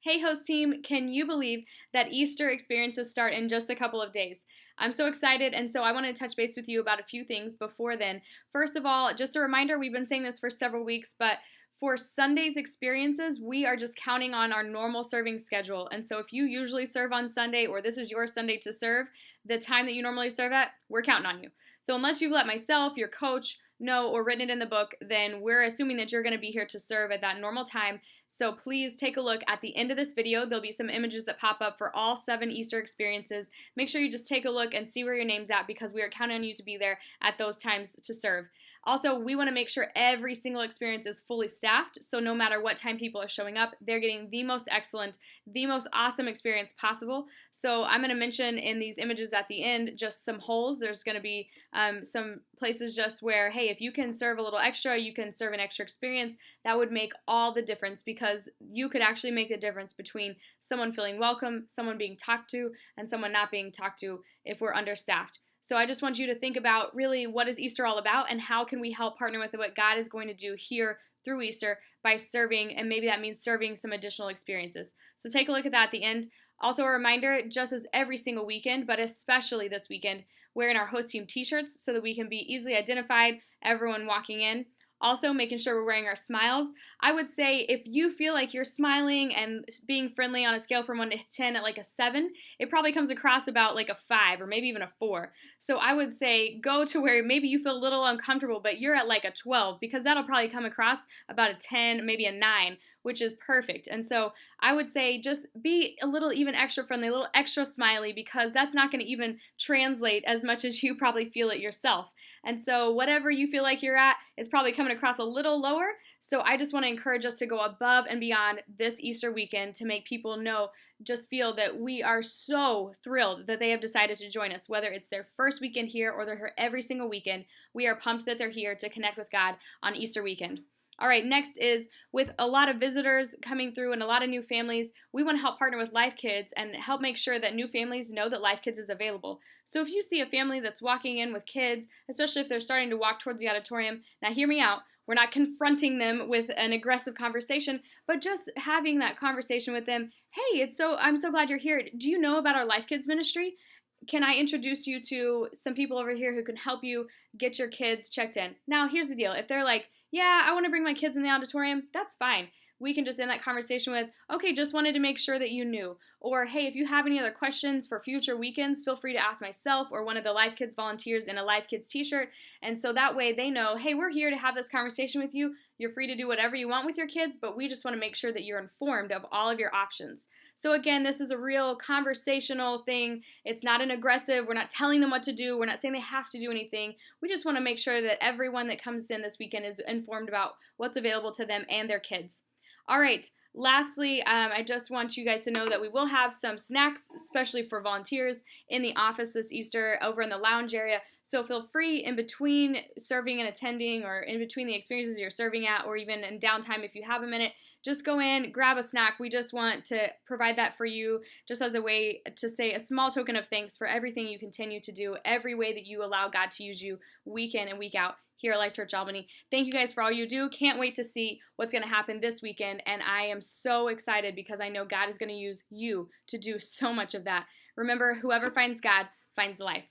Hey, host team, can you believe that Easter experiences start in just a couple of days? I'm so excited, and so I want to touch base with you about a few things before then. First of all, just a reminder, we've been saying this for several weeks, but for Sunday's experiences, we are just counting on our normal serving schedule. And so if you usually serve on Sunday, or this is your Sunday to serve, the time that you normally serve at, we're counting on you. So unless you've let myself, your coach, know or written it in the book, then we're assuming that you're going to be here to serve at that normal time. So please take a look at the end of this video. There'll be some images that pop up for all 7 Easter experiences. Make sure you just take a look and see where your name's at because we are counting on you to be there at those times to serve. Also, we want to make sure every single experience is fully staffed, so no matter what time people are showing up, they're getting the most excellent, the most awesome experience possible. So I'm going to mention in these images at the end just some holes. There's going to be some places just where, hey, if you can serve a little extra, you can serve an extra experience. That would make all the difference because you could actually make the difference between someone feeling welcome, someone being talked to, and someone not being talked to if we're understaffed. So I just want you to think about really what is Easter all about and how can we help partner with what God is going to do here through Easter by serving, and maybe that means serving some additional experiences. So take a look at that at the end. Also a reminder, just as every single weekend, but especially this weekend, wearing our host team t-shirts so that we can be easily identified, everyone walking in. Also, making sure we're wearing our smiles. I would say if you feel like you're smiling and being friendly on a scale from 1 to 10 at like a 7, it probably comes across about like a 5 or maybe even a 4. So I would say go to where maybe you feel a little uncomfortable, but you're at like a 12 because that'll probably come across about a 10, maybe a 9, which is perfect. And so I would say just be a little even extra friendly, a little extra smiley because that's not going to even translate as much as you probably feel it yourself. And so whatever you feel like you're at, it's probably coming across a little lower. So I just want to encourage us to go above and beyond this Easter weekend to make people know, just feel that we are so thrilled that they have decided to join us, whether it's their first weekend here or they're here every single weekend. We are pumped that they're here to connect with God on Easter weekend. All right, next is with a lot of visitors coming through and a lot of new families, we want to help partner with Life Kids and help make sure that new families know that Life Kids is available. So if you see a family that's walking in with kids, especially if they're starting to walk towards the auditorium, now hear me out. We're not confronting them with an aggressive conversation, but just having that conversation with them. Hey, I'm so glad you're here. Do you know about our Life Kids ministry? Can I introduce you to some people over here who can help you get your kids checked in? Now, here's the deal. If they're like, yeah, I want to bring my kids in the auditorium, that's fine. We can just end that conversation with, okay, just wanted to make sure that you knew. Or, hey, if you have any other questions for future weekends, feel free to ask myself or one of the Life Kids volunteers in a Life Kids t-shirt. And so that way they know, hey, we're here to have this conversation with you. You're free to do whatever you want with your kids, but we just want to make sure that you're informed of all of your options. So again, this is a real conversational thing. It's not an aggressive, we're not telling them what to do. We're not saying they have to do anything. We just want to make sure that everyone that comes in this weekend is informed about what's available to them and their kids. All right, lastly, I just want you guys to know that we will have some snacks, especially for volunteers, in the office this Easter over in the lounge area. So feel free in between serving and attending or in between the experiences you're serving at or even in downtime if you have a minute, just go in, grab a snack. We just want to provide that for you just as a way to say a small token of thanks for everything you continue to do, every way that you allow God to use you week in and week out here at Life Church Albany. Thank you guys for all you do. Can't wait to see what's going to happen this weekend, and I am so excited because I know God is going to use you to do so much of that. Remember, whoever finds God finds life.